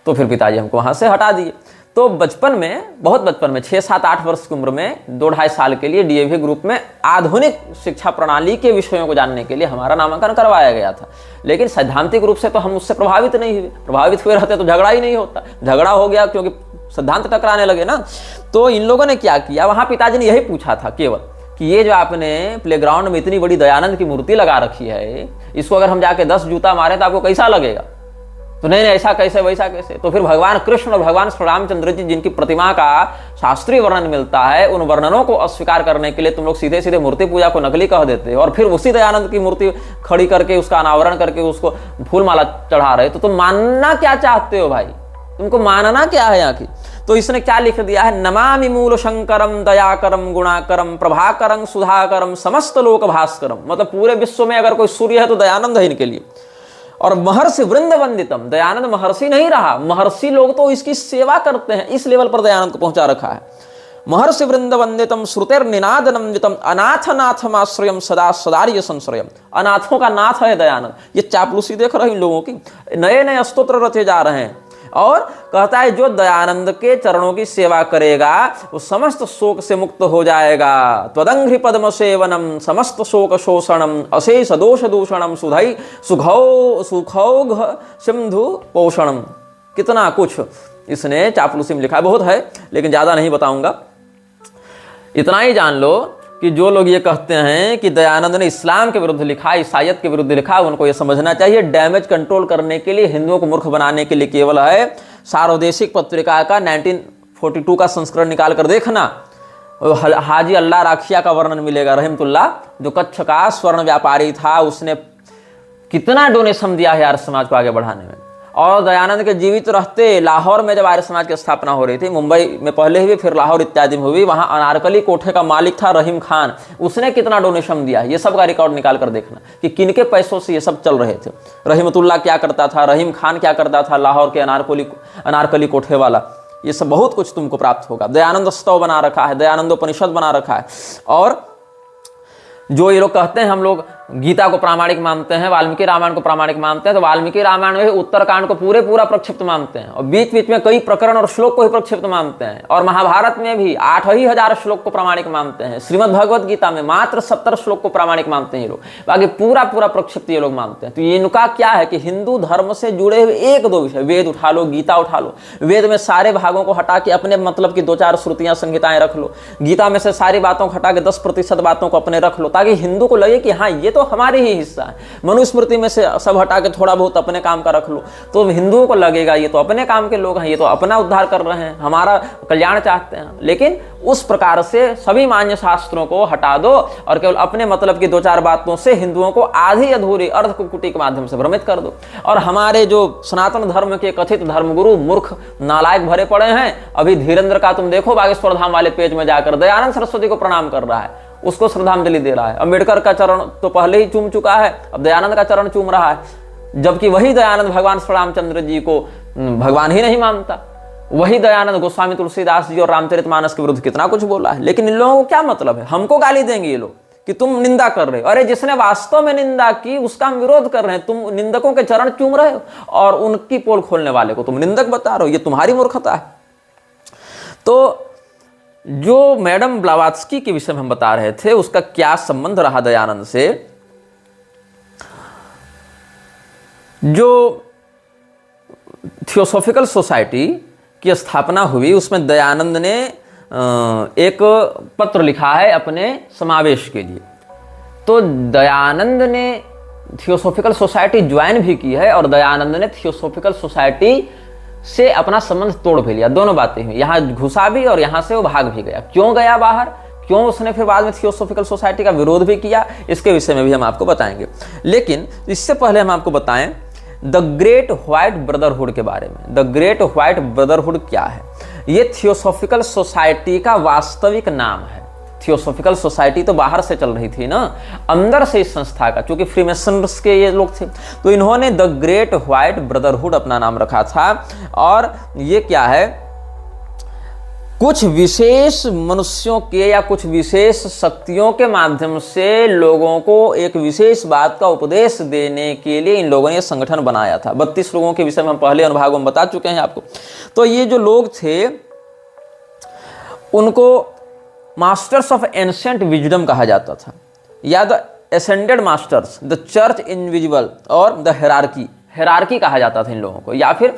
Speaker 1: तो फिर पिताजी हमको वहां से हटा दिए। तो बचपन में, बहुत बचपन में, 6-7-8 वर्ष की उम्र में 2-2.5 साल के लिए डीएवी ग्रुप में आधुनिक शिक्षा प्रणाली के विषयों को जानने के लिए हमारा नामांकन करवाया गया था। लेकिन सैद्धांतिक रूप से तो हम उससे प्रभावित नहीं हुए। प्रभावित हुए रहते तो झगड़ा ही नहीं होता। झगड़ा हो गया क्योंकि सिद्धांत टकराने लगे ना। तो इन लोगों ने क्या किया, वहां पिताजी ने यही पूछा था केवल कि ये जो आपने प्लेग्राउंड में इतनी बड़ी दयानंद की मूर्ति लगा रखी है, इसको अगर हम जाके 10 जूता मारे तो आपको कैसा लगेगा। तो नहीं, ऐसा कैसे, वैसा कैसे। तो फिर भगवान कृष्ण और भगवान श्री रामचंद्र जी जिनकी प्रतिमा का शास्त्रीय वर्णन मिलता है, उन वर्णनों को अस्वीकार करने के लिए तुम लोग सीधे सीधे मूर्ति पूजा को नकली कह देते हो, और फिर उसी दयानंद की मूर्ति खड़ी करके उसका अनावरण करके उसको फूल माला चढ़ा रहे। तो तुम मानना क्या चाहते हो भाई, तुमको मानना क्या है यहाँ की। तो इसने क्या लिख दिया है, नमामि मूल शंकरम दयाकरम गुणाकरम प्रभाकरम सुधाकरम समस्त लोक भास्करम। मतलब पूरे विश्व में अगर कोई सूर्य है तो दयानंद है इनके लिए। और महर्षि वृंद वंदितम, दयानंद महर्षि नहीं रहा, महर्षि लोग तो इसकी सेवा करते हैं, इस लेवल पर दयानंद को पहुंचा रखा है। महर्षि वृंद वंदितम श्रुतिर निनाद नंदितम अनाथ नाथमाश्रयम सदा सदार्य संश्रयम। अनाथों का नाथ है दयानंद। ये चापलूसी देख रहे हैं इन लोगों की, नए नए स्तोत्र रचे जा रहे हैं। और कहता है जो दयानंद के चरणों की सेवा करेगा वो समस्त शोक से मुक्त हो जाएगा। त्वदंघ्रि पद्म सेवनम समस्त शोक शोषणम अशेष दोष दूषणम सुधई सुखौघ सिंधु पोषणम। कितना कुछ इसने चापलूसी में लिखा है, बहुत है लेकिन ज्यादा नहीं बताऊंगा। इतना ही जान लो कि जो लोग ये कहते हैं कि दयानंद ने इस्लाम के विरुद्ध लिखा, ईसाइयत के विरुद्ध लिखा, उनको ये समझना चाहिए डैमेज कंट्रोल करने के लिए, हिंदुओं को मूर्ख बनाने के लिए केवल है। सार्वदेशिक पत्रिका का 1942 का संस्करण निकाल कर देखना, हाजी अल्लाह राखिया का वर्णन मिलेगा रहमतुल्लाह, जो कच्छ का स्वर्ण व्यापारी था, उसने कितना डोनेशन दिया है आर्य समाज को आगे बढ़ाने में। और दयानंद के जीवित रहते लाहौर में जब आर्य समाज की स्थापना हो रही थी, मुंबई में पहले हुई फिर लाहौर इत्यादि में हुई, वहां अनारकली कोठे का मालिक था रहीम खान, उसने कितना डोनेशन दिया, ये सब का रिकॉर्ड निकाल कर देखना कि किनके पैसों से ये सब चल रहे थे। रहमतुल्लाह क्या करता था, रहीम खान क्या करता था, लाहौर के अनारकली कोठे वाला, ये सब बहुत कुछ तुमको प्राप्त होगा। दयानंद स्तव बना रखा है, दयानंदोपनिषद बना रखा है। और जो ये लोग कहते हैं हम लोग गीता को प्रामाणिक मानते हैं, वाल्मीकि रामायण को प्रामाणिक मानते हैं, तो वाल्मीकि रामायण में उत्तरकांड को पूरा प्रक्षिप्त मानते हैं, और बीच बीच में कई प्रकरण और श्लोक को ही प्रक्षिप्त मानते हैं, और महाभारत में भी 8,000 श्लोक को प्रामाणिक मानते हैं, श्रीमद् भगवद गीता में मात्र 70 श्लोक को प्रामाणिक मानते हैं ये लोग, बाकी पूरा प्रक्षिप्त ये लोग मानते हैं। तो इनका क्या है कि हिंदू धर्म से जुड़े हुए एक दो विषय, वेद उठा लो, गीता उठा लो, वेद में सारे भागों को हटा के अपने मतलब की 2-4 श्रुतियां संहिताएं रख लो, गीता में से सारी बातों को हटा के 10% बातों को अपने रख लो, ताकि हिंदू को लगे कि हाँ ये तो हमारे ही हिस्सा है। मनुस्मृति में से सब हटा के थोड़ा बहुत अपने काम का रख लो, तो हिंदुओं को लगेगा ये तो अपने काम के लोग हैं, ये तो अपना उद्धार कर रहे हैं, हमारा कल्याण चाहते हैं। लेकिन उस प्रकार से सभी मान्य शास्त्रों को हटा दो और केवल अपने मतलब की 2-4 बातों से हिंदुओं को आधी अधूरी अर्धकुटी के माध्यम से भ्रमित कर दो। और हमारे जो सनातन धर्म के कथित धर्मगुरु मूर्ख नालायक भरे पड़े हैं। अभी धीरेन्द्र का तुम देखो बागेश्वर धाम वाले पेज में जाकर दयानंद सरस्वती को प्रणाम कर रहा है, उसको श्रद्धांजलि दे रहा है। अम्बेडकर का चरण तो पहले ही चूम चुका है, अब दयानंद का चरण चूम रहा है, जबकि वही दयानंद भगवान श्री रामचंद्र जी को भगवान ही नहीं मानता। वही दयानंद गोस्वामी तुलसीदास जी और रामचरितमानस के विरुद्ध कितना कुछ बोला है। लेकिन इन लोगों को क्या मतलब है, हमको गाली देंगे ये लोग कि तुम निंदा कर रहे हो। अरे जिसने वास्तव में निंदा की उसका हम विरोध कर रहे हैं, तुम निंदकों के चरण चूम रहे हो और उनकी पोल खोलने वाले को तुम निंदक बता रहे हो, ये तुम्हारी मूर्खता है। तो जो मैडम ब्लावात्स्की के विषय में हम बता रहे थे, उसका क्या संबंध रहा दयानंद से। जो थियोसॉफिकल सोसाइटी की स्थापना हुई उसमें दयानंद ने एक पत्र लिखा है अपने समावेश के लिए। तो दयानंद ने थियोसॉफिकल सोसाइटी ज्वाइन भी की है और दयानंद ने थियोसॉफिकल सोसाइटी से अपना संबंध तोड़ भी लिया। दोनों बातें हुई, यहाँ घुसा भी और यहाँ से वो भाग भी गया। क्यों गया बाहर, क्यों उसने फिर बाद में थियोसॉफिकल सोसाइटी का विरोध भी किया, इसके विषय में भी हम आपको बताएंगे। लेकिन इससे पहले हम आपको बताएं द ग्रेट व्हाइट ब्रदरहुड के बारे में। द ग्रेट व्हाइट ब्रदरहुड क्या है? ये थियोसॉफिकल सोसाइटी का वास्तविक नाम है। थियोसॉफिकल सोसाइटी तो बाहर से चल रही थी ना, अंदर से इस संस्था का, क्योंकि फ्रीमेसन्स के ये लोग थे, तो इन्होंने द ग्रेट व्हाइट ब्रदरहुड अपना नाम रखा था। और ये क्या है, कुछ विशेष मनुष्यों के या कुछ विशेष शक्तियों के माध्यम से लोगों को एक विशेष बात का उपदेश देने के लिए इन लोगों ने संगठन बनाया था। 32 लोगों के विषय में हम पहले अनुभागों में बता चुके हैं आपको। तो ये जो लोग थे उनको मास्टर्स ऑफ एंशिएंट विजडम कहा जाता था, या the ascended masters, the church invisible और द हेरार्की कहा जाता था इन लोगों को, या फिर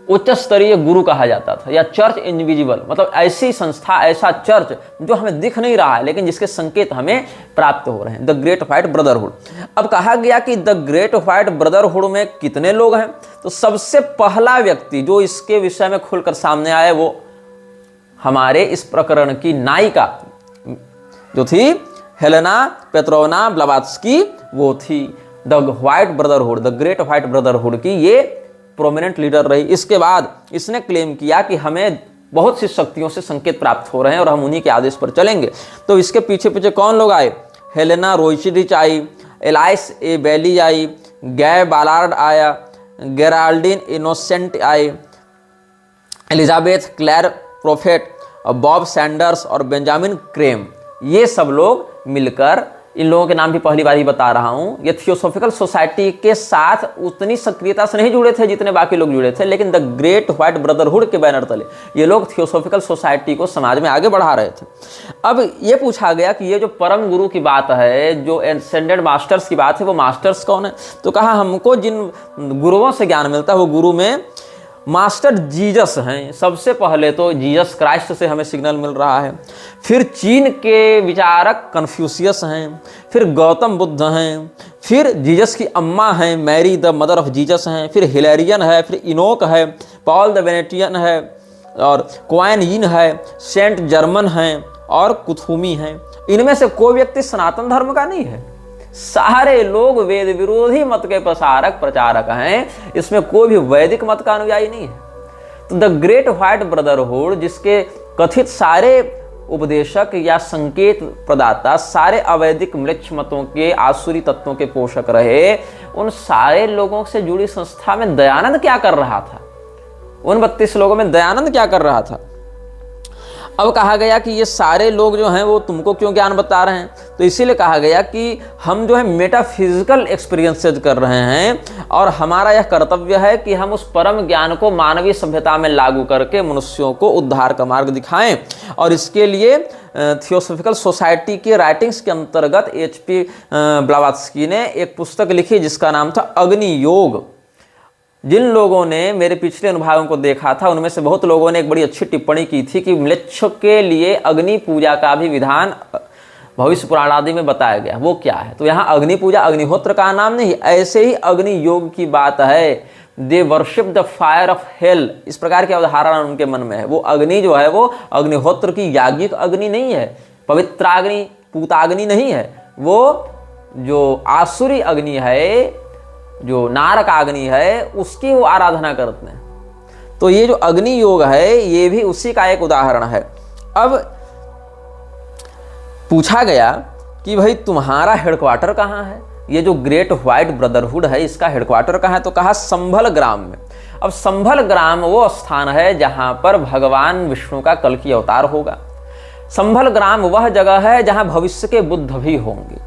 Speaker 1: उच्च स्तरीय गुरु कहा जाता था, या चर्च इनविजिबल, मतलब ऐसी संस्था, ऐसा चर्च जो हमें दिख नहीं रहा है लेकिन जिसके संकेत हमें प्राप्त हो रहे हैं। The great white brotherhood. अब कहा गया कि द ग्रेट व्हाइट ब्रदरहुड में कितने लोग हैं, तो सबसे पहला व्यक्ति जो इसके विषय में खुलकर सामने आया वो हमारे इस प्रकरण की नायिका जो थी हेलेना पेट्रोवना ब्लावात्स्की, वो थी the white brotherhood, the great white brotherhood की ये प्रोमिनेंट लीडर रही। इसके बाद इसने क्लेम किया कि हमें बहुत सी शक्तियों से संकेत प्राप्त हो रहे हैं और हम उन्हीं के आदेश पर चलेंगे। तो इसके पीछे पीछे कौन लोग आए? हेलेना रोइचिडिच आई, एलाइस ए बेली आई, गै बालार्ड आया, गेराल्डिन इनोसेंट आई, Elizabeth Clare Prophet, Bob Sanders और बेंजामिन क्रेम, ये सब लोग मिलकर, इन लोगों के नाम भी पहली बार ही बता रहा हूं, ये थियोसॉफिकल सोसाइटी के साथ उतनी सक्रियता से नहीं जुड़े थे जितने बाकी लोग जुड़े थे, लेकिन द ग्रेट व्हाइट ब्रदरहुड के बैनर तले ये लोग थियोसॉफिकल सोसाइटी को समाज में आगे बढ़ा रहे थे। अब ये पूछा गया कि ये जो परम गुरु की बात है, जो एसेंडेड मास्टर्स की बात है, वो मास्टर्स कौन है? तो कहा हमको जिन गुरुओं से ज्ञान मिलता है वो गुरु में मास्टर जीसस हैं। सबसे पहले तो जीसस क्राइस्ट से हमें सिग्नल मिल रहा है, फिर चीन के विचारक कन्फ्यूशियस हैं, फिर गौतम बुद्ध हैं, फिर जीसस की अम्मा हैं Mary the mother of Jesus हैं, फिर हिलेरियन है, फिर इनोक है, पॉल द वेनेटियन है और क्वाइन यीन है, सेंट जर्मन हैं और कुथुमी हैं। इनमें से कोई व्यक्ति सनातन धर्म का नहीं है, सारे लोग वेद विरोधी मत के प्रचारक हैं, इसमें कोई भी वैदिक मत का अनुयायी नहीं है। तो द ग्रेट व्हाइट ब्रदरहुड, जिसके कथित सारे उपदेशक या संकेत प्रदाता सारे अवैदिक म्लेच्छ मतों के आसुरी तत्वों के पोषक रहे, उन सारे लोगों से जुड़ी संस्था में दयानंद क्या कर रहा था? उन 32 लोगों में दयानंद क्या कर रहा था? अब कहा गया कि ये सारे लोग जो हैं वो तुमको क्यों ज्ञान बता रहे हैं, तो इसीलिए कहा गया कि हम जो है मेटाफिजिकल एक्सपीरियंसेस कर रहे हैं और हमारा यह कर्तव्य है कि हम उस परम ज्ञान को मानवीय सभ्यता में लागू करके मनुष्यों को उद्धार का मार्ग दिखाएं। और इसके लिए थियोसॉफिकल सोसाइटी की राइटिंग्स के अंतर्गत HP ब्लावात्स्की ने एक पुस्तक लिखी जिसका नाम था अग्नि योग। जिन लोगों ने मेरे पिछले अनुभागों को देखा था उनमें से बहुत लोगों ने एक बड़ी अच्छी टिप्पणी की थी कि म्लेच्छ के लिए अग्नि पूजा का भी विधान भविष्य पुराण आदि में बताया गया। वो क्या है, तो यहाँ अग्नि पूजा अग्निहोत्र का नाम नहीं, ऐसे ही अग्नि योग की बात है। They worship the fire of hell, इस प्रकार की अवधारणा उनके मन में है। वो अग्नि जो है वो अग्निहोत्र की याज्ञिक अग्नि नहीं है, पवित्राग्नि पूताग्नि नहीं है, वो जो आसुरी अग्नि है, जो नारक अग्नि है, उसकी वो आराधना करते हैं। तो ये जो अग्नि योग है ये भी उसी का एक उदाहरण है। अब पूछा गया कि भाई तुम्हारा हेडक्वार्टर कहाँ है, ये जो ग्रेट व्हाइट ब्रदरहुड है इसका हेडक्वार्टर कहाँ है, तो कहा संभल ग्राम में। अब संभल ग्राम वो स्थान है जहां पर भगवान विष्णु का कल की अवतार होगा। संभल ग्राम वह जगह है जहां भविष्य के बुद्ध भी होंगे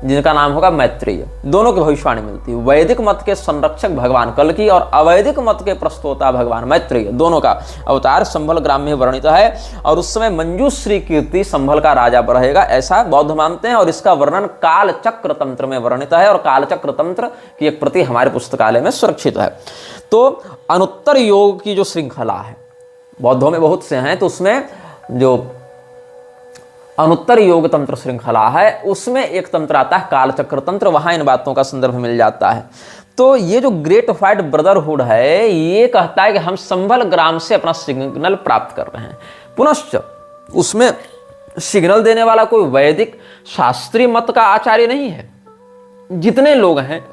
Speaker 1: जिनका नाम होगा मैत्रेय। दोनों की भविष्यवाणी मिलती है, वैदिक मत के संरक्षक भगवान कल्कि और अवैदिक मत के प्रस्तोता भगवान मैत्रेय, दोनों का अवतार संभल ग्राम में वर्णित है। और उस समय मंजूश्री कीर्ति संभल का राजा रहेगा ऐसा बौद्ध मानते हैं। और इसका वर्णन काल चक्र तंत्र में वर्णित है और काल चक्र तंत्र की एक प्रति हमारे पुस्तकालय में सुरक्षित है। तो अनुत्तर योग की जो श्रृंखला है, बौद्धों में बहुत से हैं, तो उसमें जो अनुत्तर योग तंत्र श्रृंखला है उसमें एक तंत्र आता है कालचक्र तंत्र, वहां इन बातों का संदर्भ मिल जाता है। तो ये जो ग्रेट व्हाइट ब्रदरहुड है ये कहता है कि हम संभल ग्राम से अपना सिग्नल प्राप्त कर रहे हैं। पुनश्च उसमें सिग्नल देने वाला कोई वैदिक शास्त्रीय मत का आचार्य नहीं है। जितने लोग हैं,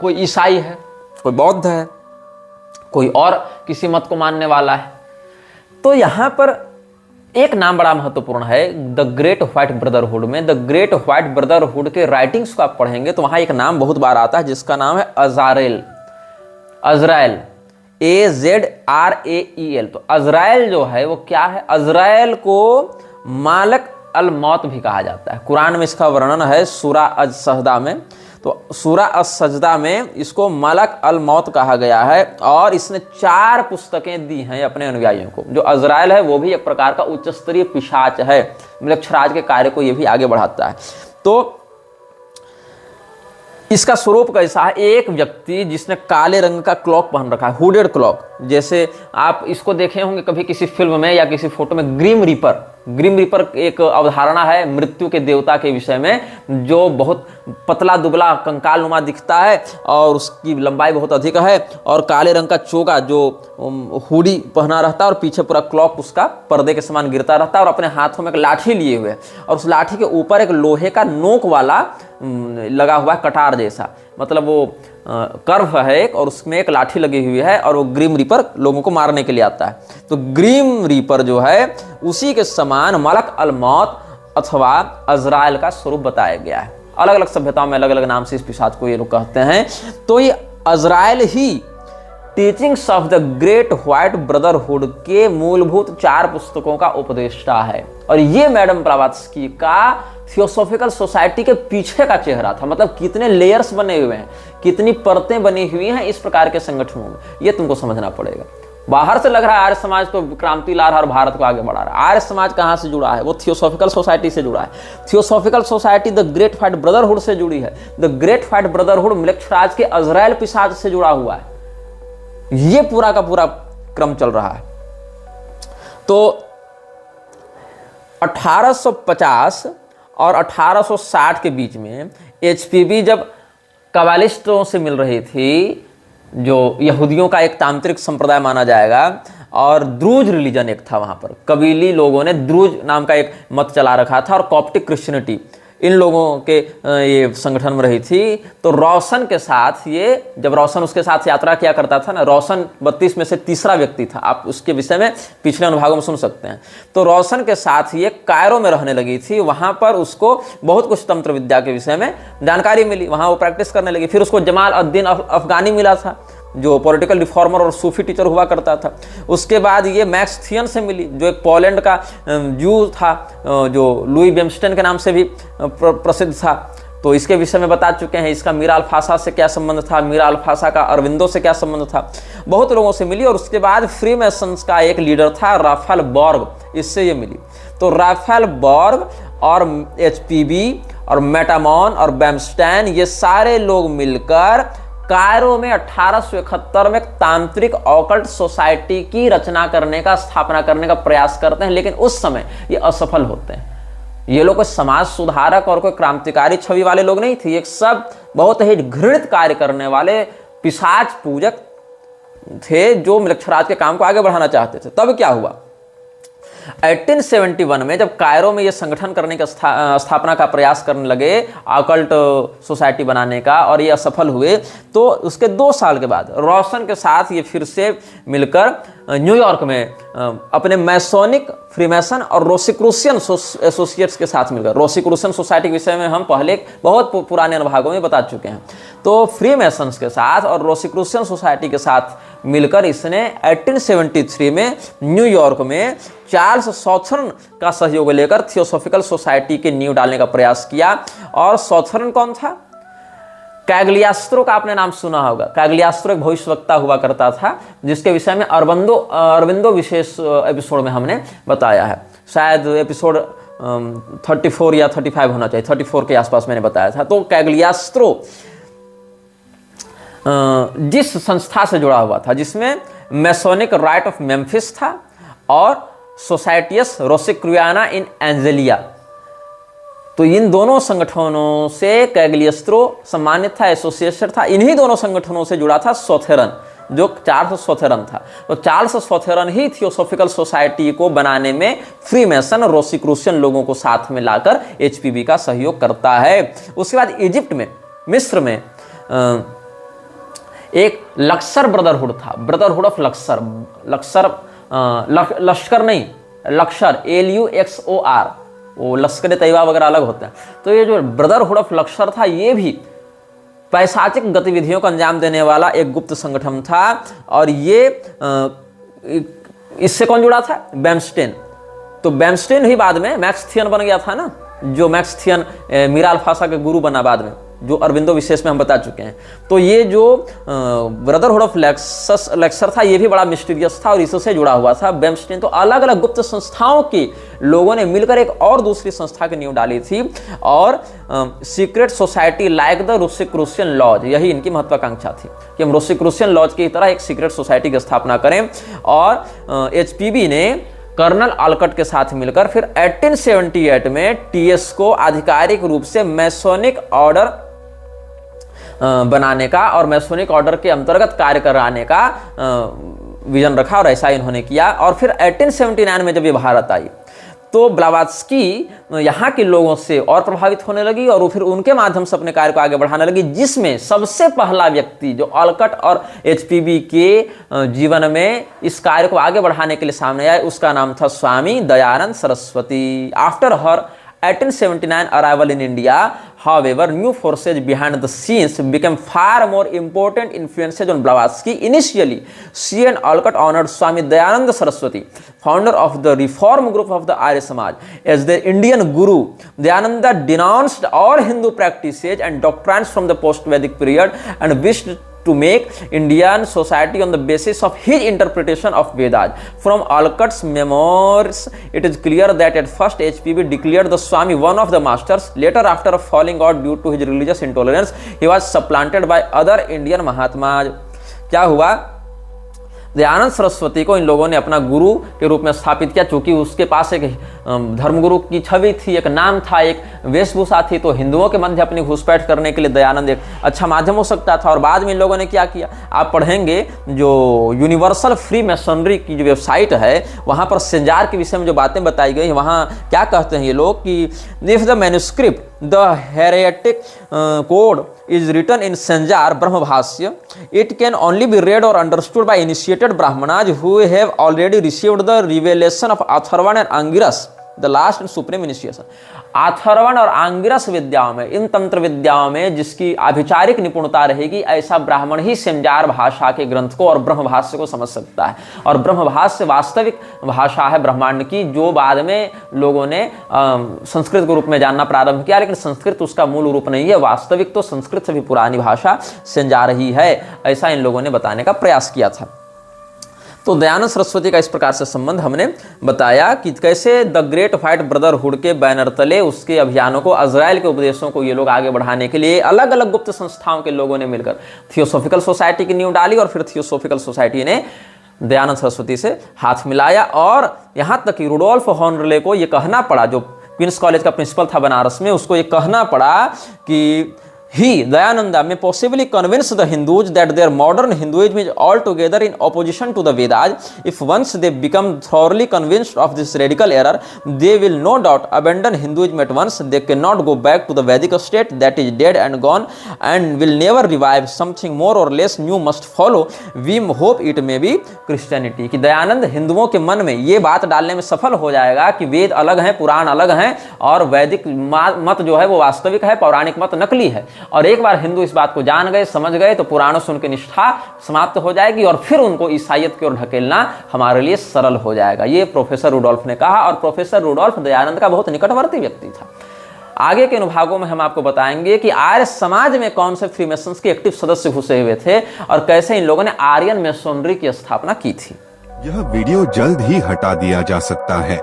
Speaker 1: कोई ईसाई है, कोई बौद्ध है, कोई और किसी मत को मानने वाला है। तो यहां पर एक नाम बड़ा महत्वपूर्ण है द ग्रेट व्हाइट ब्रदरहुड में। द ग्रेट व्हाइट ब्रदरहुड के राइटिंग्स को आप पढ़ेंगे तो वहां एक नाम बहुत बार आता है जिसका नाम है अज़राएल। अज़राएल AZRAEL। तो अज़राएल जो है वो क्या है, अज़राएल को मालक अल मौत भी कहा जाता है। कुरान में इसका वर्णन है सूरा अज-सजदा में। तो सूरा अज-सजदा में इसको मलक अल मौत कहा गया है और इसने 4 पुस्तकें दी हैं अपने अनुयायियों को। जो अज़राएल है वो भी एक प्रकार का उच्च स्तरीय पिशाच है, म्लेच्छराज के कार्य को ये भी आगे बढ़ाता है। तो इसका स्वरूप कैसा है, एक व्यक्ति जिसने काले रंग का क्लॉक पहन रखा है, हुडेड क्लॉक, जैसे आप इसको देखे होंगे कभी किसी फिल्म में या किसी फोटो में। ग्रीम रीपर, ग्रीम रीपर एक अवधारणा है मृत्यु के देवता के विषय में, जो बहुत पतला दुबला कंकाल नुमा दिखता है और उसकी लंबाई बहुत अधिक है और काले रंग का चोगा जो हुडी पहना रहता है और पीछे पूरा क्लॉक उसका पर्दे के समान गिरता रहता है और अपने हाथों में एक लाठी लिए हुए और उस लाठी के ऊपर एक लोहे का नोक वाला लगा हुआ है, कटार जैसा, मतलब वो कर्व है एक, और उसमें एक लाठी लगी हुई है और वो ग्रीम रीपर लोगों को मारने के लिए आता है। तो ग्रीम रीपर जो है उसी के समान मलक अल मौत अथवा अज़राएल का स्वरूप बताया गया है। अलग अलग सभ्यताओं में अलग अलग नाम से इस पिशाच को ये लोग कहते हैं। तो ये अज़राएल ही teachings of the great white brotherhood के मूलभूत 4 पुस्तकों का उपदेष्टा है। और ये मैडम ब्लावात्स्की का थियोसॉफिकल सोसाइटी के पीछे का चेहरा था। मतलब कितने लेयर्स बने हुए हैं, कितनी परतें बनी हुई हैं इस प्रकार के संगठनों में, ये तुमको समझना पड़ेगा। बाहर से लग रहा है आर्य समाज तो क्रांति ला रहा है और भारत को आगे बढ़ा रहा है। आर्य समाज कहाँ से जुड़ा है, वो थियोसॉफिकल सोसाइटी से जुड़ा है। Theosophical society the great white brotherhood से जुड़ी है। द ग्रेट व्हाइट ब्रदरहुड म्लेच्छराज के अज़राएल पिशाच से जुड़ा हुआ है। ये पूरा का पूरा क्रम चल रहा है। तो 1850 और 1860 के बीच में HPB जब कबालिस्टों से मिल रही थी, जो यहूदियों का एक तांत्रिक संप्रदाय माना जाएगा, और द्रूज रिलीजन एक था वहाँ पर, कबीली लोगों ने द्रूज नाम का एक मत चला रखा था, और कॉप्टिक क्रिश्चियनिटी इन लोगों के ये संगठन में रही थी। तो रोशन के साथ ये, जब रोशन उसके साथ यात्रा किया करता था ना, रोशन 32 में से तीसरा व्यक्ति था, आप उसके विषय में पिछले अनुभागों में सुन सकते हैं। तो रोशन के साथ ये कायरो में रहने लगी थी। वहाँ पर उसको बहुत कुछ तंत्र विद्या के विषय में जानकारी मिली, वहाँ वो प्रैक्टिस करने लगी। फिर उसको जमाल अद-दीन अफगानी मिला था, जो पॉलिटिकल रिफॉर्मर और सूफी टीचर हुआ करता था। उसके बाद ये मैक्स थियन से मिली, जो एक पोलैंड का जू था, जो लुई बेम्स्टेन के नाम से भी प्रसिद्ध था। तो इसके विषय में बता चुके हैं। इसका मीरा अल्फासा से क्या संबंध था, मीरा अल्फासा का अरविंदो से क्या संबंध था, बहुत लोगों से मिली। और उसके बाद फ्री मैसन्स का एक लीडर था राफेल बॉर्ग, इससे ये मिली। तो राफेल बॉर्ग और HPB और मेटामॉन और बेम्स्टेन, ये सारे लोग मिलकर कायरो में 1871 में तांत्रिक ऑकल्ट सोसाइटी की रचना करने का, स्थापना करने का प्रयास करते हैं, लेकिन उस समय ये असफल होते हैं। ये लोग कोई समाज सुधारक और कोई क्रांतिकारी छवि वाले लोग नहीं थे। एक सब बहुत ही घृणित कार्य करने वाले पिशाच पूजक थे, जो मिलक्षराज के काम को आगे बढ़ाना चाहते थे। तब क्या हुआ, 1871 में जब कायरो में ये संगठन करने का स्थापना का प्रयास करने लगे, ऑकल्ट सोसाइटी बनाने का, और ये असफल हुए, तो उसके 2 साल के बाद रोशन के साथ ये फिर से मिलकर न्यूयॉर्क में अपने मैसोनिक, फ्रीमेसन और रोसिक्रूसियन एसोसिएट्स के साथ मिलकर, रोसिक्रूसियन सोसाइटी के विषय में हम पहले बहुत पुराने अनुभागों में बता चुके हैं। तो फ्रीमेसन्स के साथ और रोसिक्रूसियन सोसाइटी के साथ मिलकर इसने 1873 में न्यूयॉर्क में चार्ल्स सॉथर्न का सहयोग लेकर थियोसॉफिकल सोसाइटी की नींव डालने का प्रयास किया। और सॉथर्न कौन था? कैग्लियास्त्रो का आपने नाम सुना होगा। कैग्लियास्त्रो एक भविष्यवक्ता हुआ करता था, जिसके विषय में अरविंदो विशेष एपिसोड में हमने बताया है। शायद एपिसोड 34 या 35 होना चाहिए, 34 के आसपास मैंने बताया था। तो कैग्लियास्त्रो जिस संस्था से जुड़ा हुआ था, जिसमें मैसोनिक राइट ऑफ मेम्फिस था और सोसाइटियस रोसिक्रुयाना इन एंजेलिया, तो इन दोनों संगठनों से कैग्लियास्त्रो सम्मानित था, एसोसिएटेड था। इन्हीं दोनों संगठनों से जुड़ा था सोथेरन, जो चार्ल्स सोथेरन था। तो चार्ल्स सोथेरन ही थियोसॉफिकल सोसाइटी को बनाने में फ्रीमेसन और रोसिक्रूसियन लोगों को साथ में लाकर HPB का सहयोग करता है। उसके बाद इजिप्ट में, मिस्र में एक लक्सर ब्रदरहुड था, ब्रदरहुड ऑफ लक्सर। लश्कर नहीं, लक्सर, LUXOR, वो लश्कर तैयबा वगैरह अलग होते हैं। तो ये जो ब्रदरहुड ऑफ लक्सर था, ये भी पैशाचिक गतिविधियों को अंजाम देने वाला एक गुप्त संगठन था। और ये इससे कौन जुड़ा था? बेम्स्टेन। तो बेम्स्टेन ही बाद में मैक्स थियन बन गया था ना, जो मैक्स थियन मीरा अल्फासा के गुरु बना बाद में, जो अरविंदो विशेष में हम बता चुके हैं। तो ये जो ब्रदरहुड ऑफ लेक्सर था, ये भी बड़ा मिस्टीरियस था और इससे जुड़ा हुआ था बेम्स्टेन। तो अलग अलग गुप्त संस्थाओं के लोगों ने मिलकर एक और दूसरी संस्था की नींव डाली थी, और secret society like the Rosicrucian lodge, यही इनकी महत्वाकांक्षा थी कि हम रोसिक्रूसियन लॉज की तरह एक सीक्रेट सोसाइटी की स्थापना करें। और HPB ने कर्नल ऑलकट के साथ मिलकर फिर 1878 में TS को आधिकारिक रूप से मैसोनिक ऑर्डर बनाने का और मैसोनिक ऑर्डर के अंतर्गत कार्य कराने का विजन रखा, और ऐसा इन्होंने किया। और फिर 1879 में जब ये भारत आई, तो ब्लावात्स्की यहाँ के लोगों से और प्रभावित होने लगी, और फिर उनके माध्यम से अपने कार्य को आगे बढ़ाने लगी, जिसमें सबसे पहला व्यक्ति जो ऑलकट और HPB के जीवन में इस कार्य को आगे बढ़ाने के लिए सामने आए, उसका नाम था Swami Dayanand Saraswati. After her 1879 arrival in India, however, new forces behind the scenes became far more important influences on Blavatsky. Initially, she and Olcott honored Swami Dayananda Saraswati, founder of the reform group of the Arya Samaj, as their Indian guru. Dayananda denounced all Hindu practices and doctrines from the post-Vedic period and wished to make Indian society on the basis of his interpretation of Vedas. From Olcott's memoirs, it is clear that at first HPB declared the Swami one of the masters. Later, after falling out due to his religious intolerance, he was supplanted by other Indian Mahatmas. क्या हुआ? दयानंद सरस्वती को इन लोगों ने अपना गुरु के रूप में स्थापित किया, क्योंकि उसके पास एक धर्मगुरु की छवि थी, एक नाम था, एक वेशभूषा थी। तो हिंदुओं के मध्य अपनी घुसपैठ करने के लिए दयानंद एक अच्छा माध्यम हो सकता था। और बाद में इन लोगों ने क्या किया, आप पढ़ेंगे, जो यूनिवर्सल फ्री मैसनरी की जो वेबसाइट है, वहाँ पर सेंजार के विषय में जो बातें बताई गई, वहाँ क्या कहते हैं ये लोग कि if the manuscript the heretic code is written in Sanjar Brahmabhasya, it can only be read or understood by initiated Brahmanas who have already received the revelation of Atharvana and Angiras. The last and supreme initiation. Atharvana और आंगिरस विद्याओं में, इन तंत्र विद्याओं में जिसकी आभिचारिक निपुणता रहेगी, ऐसा ब्राह्मण ही सिमजार भाषा के ग्रंथ को और ब्रह्मभाष्य को समझ सकता है। और ब्रह्मभाष्य वास्तविक भाषा है ब्रह्मांड की, जो बाद में लोगों ने संस्कृत के रूप में जानना प्रारंभ किया, लेकिन संस्कृत उसका मूल रूप नहीं है। वास्तविक तो संस्कृत से भी पुरानी भाषा सिमजार ही है, ऐसा इन लोगों ने बताने का प्रयास किया था। तो दयानंद सरस्वती का इस प्रकार से संबंध हमने बताया कि कैसे द ग्रेट व्हाइट ब्रदरहुड के बैनर तले उसके अभियानों को, अजराइल के उपदेशों को ये लोग आगे बढ़ाने के लिए अलग अलग गुप्त संस्थाओं के लोगों ने मिलकर थियोसॉफिकल सोसाइटी की नींव डाली, और फिर थियोसॉफिकल सोसाइटी ने दयानंद सरस्वती से हाथ मिलाया। और यहाँ तक कि रुडोल्फ हॉर्नले को ये कहना पड़ा, जो क्वींस कॉलेज का प्रिंसिपल था बनारस में, उसको ये कहना पड़ा कि He, Dayananda, may possibly convince the Hindus that their modern Hinduism is altogether in opposition to the Vedas. If once they become thoroughly convinced of this radical error, they will no doubt abandon Hinduism at once. They cannot go back to the Vedic state that is dead and gone and will never revive. Something more or less new must follow. We hope it may be Christianity. कि दयानंद हिंदुओं के मन में ये बात डालने में सफल हो जाएगा कि वेद अलग हैं, पुराण अलग हैं, और वैदिक मत जो है वो वास्तविक है, पौराणिक मत नकली है। और एक बार हिंदू इस बात को जान गए, समझ गए, तो पुराणों से उनकी निष्ठा समाप्त हो जाएगी और फिर उनको ईसाइयत की ओर ढकेलना हमारे लिए सरल हो जाएगा। ये प्रोफेसर रुडोल्फ ने कहा, और प्रोफेसर रुडोल्फ दयानंद का बहुत निकटवर्ती व्यक्ति था। आगे के अनुभागों में हम आपको बताएंगे कि आर्य समाज में कौन से फ्रीमेसन्स के एक्टिव सदस्य घुसे हुए थे और कैसे इन लोगों ने आर्यन मेसोनरी की स्थापना की थी।
Speaker 2: यह वीडियो जल्द ही हटा दिया जा सकता है।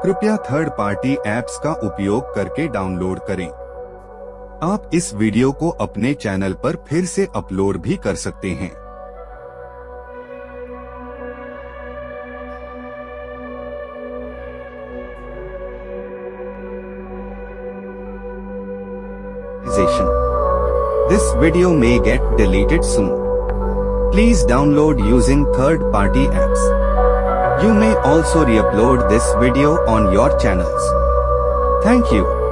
Speaker 2: कृपया थर्ड पार्टी ऐप्स का उपयोग करके डाउनलोड करें। आप इस वीडियो को अपने चैनल पर फिर से अपलोड भी कर सकते हैं। This video may get deleted soon. Please download using third-party apps. You may also re-upload this video on your channels. Thank you.